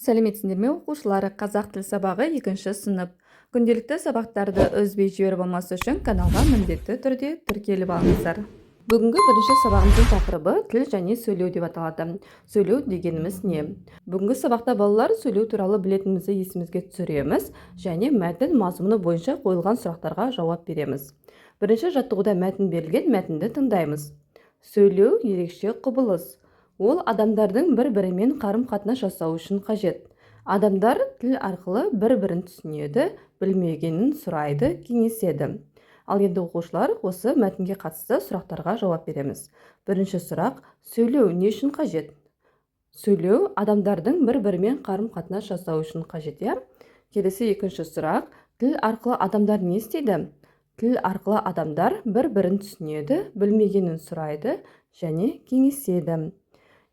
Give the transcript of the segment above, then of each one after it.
Сәлеметсіңдер ме оқушылары? Қазақ тіл сабағы 2-ші сынып. Күнделікті сабақтарды үзбей жіберіп алмас үшін каналға міндетті түрде тіркеліп алыңыздар. Бүгінгі бірінші сабағымыздың тақырыбы тіл және сөйлеу деп аталады. Сөйлеу дегеніміз не? Бүгінгі сабақта балалар сөйлеу туралы білетінімізді есімізге түсіреміз және мәтін мазмұны бойынша қойылған сұрақтарға жауап береміз. Бірінші жаттығуда мәтін берілген, мәтінді тыңдаймыз. Сөйлеу ерекше құбылыс. Ол адамдардың бір-бірімен қарым-қатынас жасау үшін қажет. Адамдар тіл арқылы бір-бірін түсінеді, білмегенін сұрайды, кеңеседі. Ал енді оқушылар осы мәтінге қатысты сұрақтарға жауап береміз. Бірінші сұрақ: сөйлеу не үшін қажет? Сөйлеу адамдардың бір-бірімен қарым-қатынас жасау үшін қажет, иә? Келесі екінші сұрақ: тіл арқылы адамдар не істейді? Тіл арқылы адамдар бір-бірін түсінеді, білмегенін сұрайды және кеңеседі.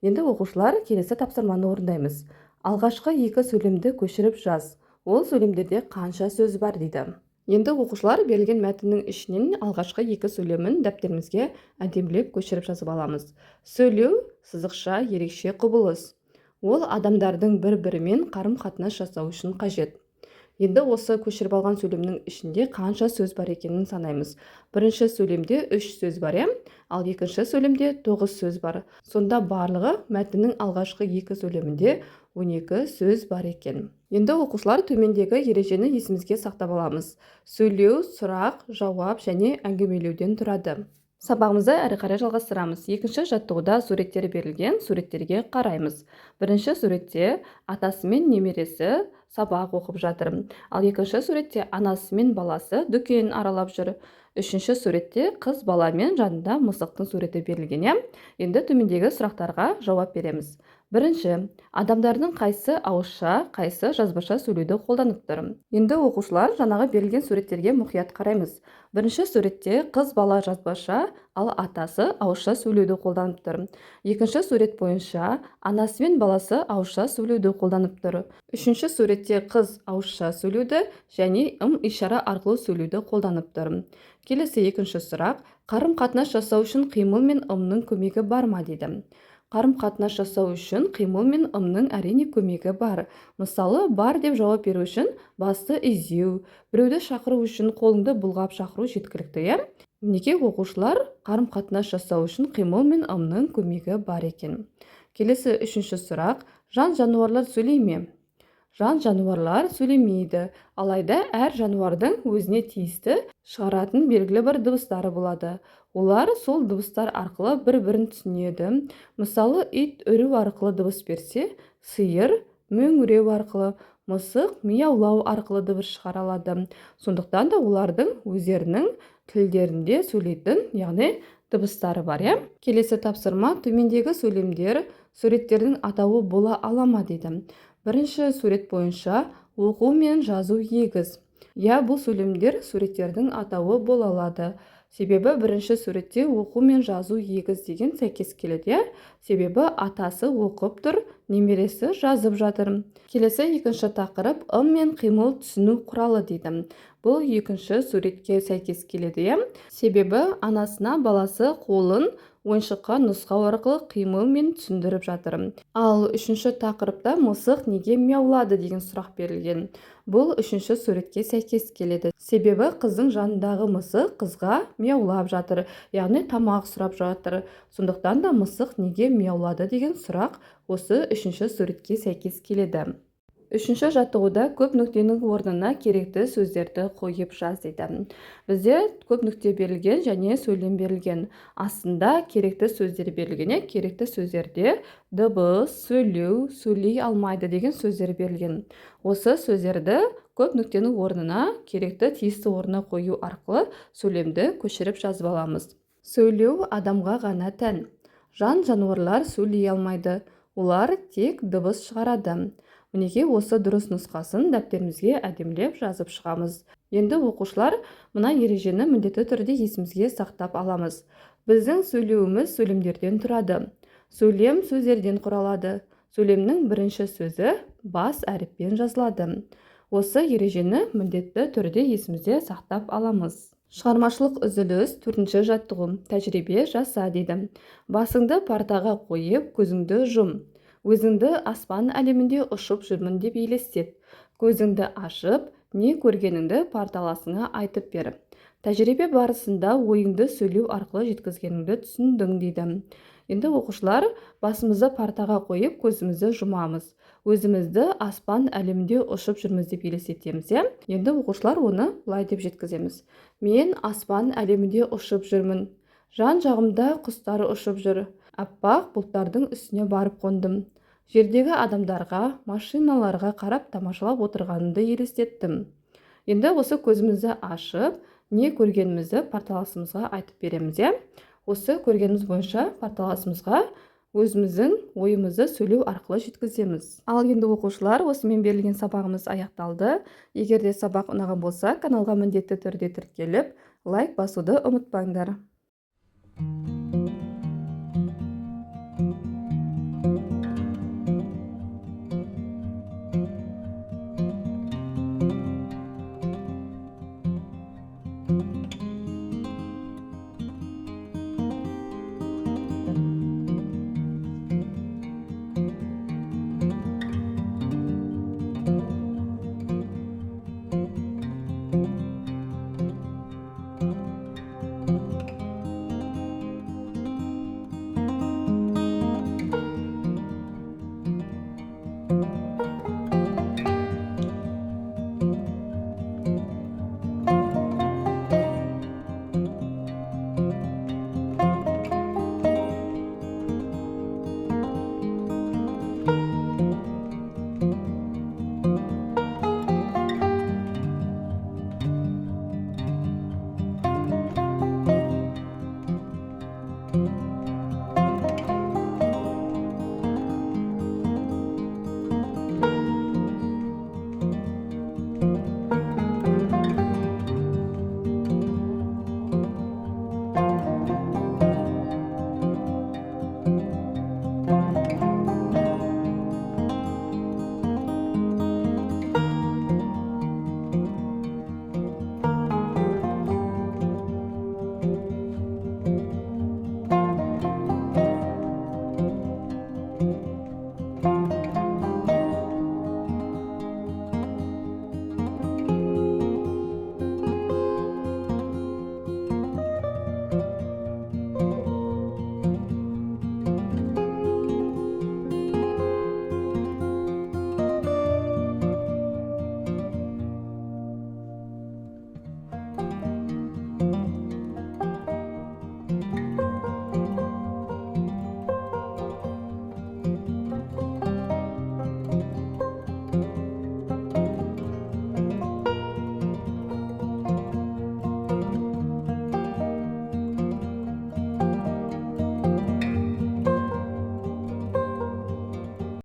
Енді оқушылар келесі тапсырманы орындаймыз. Алғашқы екі сөйлемді көшіріп жаз. Ол сөйлемдерде қанша сөз бар дейді. Енді оқушылар берілген мәтіннің ішінен алғашқы екі сөйлемін дәптерімізге әдемілеп көшіріп жазып аламыз. Сөйлеу сызықша ерекше құбылыс. Ол адамдардың бір-бірімен қарым-қатынас жасау үшін қажет. Енді осы көшіріп алған сөйлемнің ішінде қанша сөз бар екенін санаймыз. Бірінші сөйлемде 3 сөз бар, ал екінші сөйлемде 9 сөз бар. Сонда барлығы мәтіннің алғашқы екі сөйлемінде 12 сөз бар екен. Енді оқушылар төмендегі ережені есімізге сақтап аламыз. Сөйлеу, сұрақ, жауап және әңгімелеуден тұрады. Сабағымызды әрі қарай жалғастырамыз. Екінші жаттығуда суреттер берілген, суреттерге қараймыз. Бірінші суретте атасы мен немересі сабақ оқып жатыр. Ал екінші суретте анасы мен баласы дүкен аралап жүр. Үшінші суретте қыз бала мен жанында мысықтың суреті берілген. Енді төмендегі сұрақтарға жауап береміз. Бірінші, адамдардың қайсы ауызша, қайсы жазбаша сөйлеуді қолданып тұр? Енді оқушылар жаңағы берілген суреттерге мұқият қараймыз. Бірінші суретте қыз бала жазбаша, ал атасы ауызша сөйлеуді қолданып тұр. Екінші сурет бойынша анасы мен баласы ауызша сөйлеуді қолданып тұр. Үшінші суретте қыз ауызша сөйлеуді және ишара арқылы сөйлеуді қолданып тұр. Келесі екінші сұрақ: қарым-қатынас жасау үшін қимыл мен ымның көмегі бар ма дейді. Қарым-қатынас жасау үшін қимыл мен ымның әрине көмегі бар. Мысалы, бар деп жауап беру үшін басты изеу, біреуді шақыру үшін қолыңды бұлғап шақыру жеткілікті. Мінекей оқушылар, қарым-қатынас жасау үшін қимыл мен ымның көмегі бар екен. Келесі үшінші сұрақ: жан-жануарлар сөйлей ме? Жан-жануарлар сөйлемейді, алайда әр жануардың өзіне тиісті шығаратын белгілі бір дыбыстары болады. Олар сол дыбыстар арқылы бір-бірін түсінеді. Мысалы, ит үру арқылы дыбыс берсе, сиыр мөңіреу арқылы, мысық мияулау арқылы дыбыс шығара алады. Сондықтан да олардың өздерінің тілдерінде сөйлейтін, яғни дыбыстары бар. Келесі тапсырма: төмендегі сөйлемдер суреттердің атауы бола ала ма дейді. Бірінші сурет бойынша оқу мен жазу егіз. Бұл сөйлемдер суреттердің атауы бола алады. Себебі бірінші суретте оқу мен жазу егіз деген сәйкес келеді. Себебі атасы оқып тұр, немересі жазып жатыр. Келесі екінші тақырып: ым мен қимыл түсіну құралы дейді. Бұл екінші суретке сәйкес келеді. Себебі анасына баласы қолын ойыншыққа нұсқау арқылы қимыл мен түсіндіріп жатыр. Ал үшінші тақырыпта мысық неге мияулады деген сұрақ берілген. Бұл үшінші суретке сәйкес келеді. Себебі қыздың жанындағы мысық қызға мияулап жатыр, яғни тамақ сұрап жатыр. Сондықтан да мысық неге мияулады деген сұрақ осы үшінші суретке сәйкес келеді. Үшінші жаттығуда көп нүктенің орнына керекті сөздерді қойып жаз дейді. Бізде көп нүкте берілген және сөйлем берілген. Астында керекті сөздер берілген. Керекті сөздерде дыбыс, сөйлеу, сөйлей алмайды деген сөздер берілген. Осы сөздерді көп нүктенің орнына керекті тиісті орнына қою арқылы сөйлемді көшіріп жазып аламыз. Сөйлеу адамға ғана тән. Жан-жануарлар сөйлей алмайды. Олар тек дыбыс шығарады. Мінекей осы дұрыс нұсқасын дәптерімізге әдемілеп жазып шығамыз. Енді оқушылар, мына ережені міндетті түрде есімізге сақтап аламыз. Біздің сөйлеуіміз сөйлемдерден тұрады. Сөйлем сөздерден құралады. Сөйлемнің бірінші сөзі бас әріппен жазылады. Осы ережені міндетті түрде есімізде сақтап аламыз. Шығармашылық үзіліс, 4-ші жаттығу, тәжірибе жаса дейді. Басыңды партаға қойып, көзіңді жұм. Өзіңді аспан әлемінде ұшып жүрмін деп елестет. Көзіңді ашып, не көргеніңді парталасыңа айтып бер. Тәжірибе барысында ойыңды сөйлеу арқылы жеткізгеніңді түсіндің дейді. Енді оқушылар басымызды партаға қойып, көзімізді жұмамыз. Өзімізді аспан әлемінде ұшып жүрміз деп елестетеміз. Енді оқушылар оны былай деп жеткіземіз. Мен аспан әлемінде ұшып жүрмін. Жан жағымда құстар ұшып жүр. Аппақ бұлттардың үстіне барып қондым. Жердегі адамдарға, машиналарға қарап тамашалап отырғанымды елестеттім. Енді осы көзімізді ашып, не көргенімізді парталасымызға айтып береміз. Осы көргеніміз бойынша парталасымызға өзіміздің ойымызды сөйлеу арқылы жеткіземіз. Ал енді оқушылар, осымен берілген сабағымыз аяқталды. Егер де сабақ ұнаған болса, каналға міндетті түрде тіркеліп, лайк басуды ұмытпаңдар.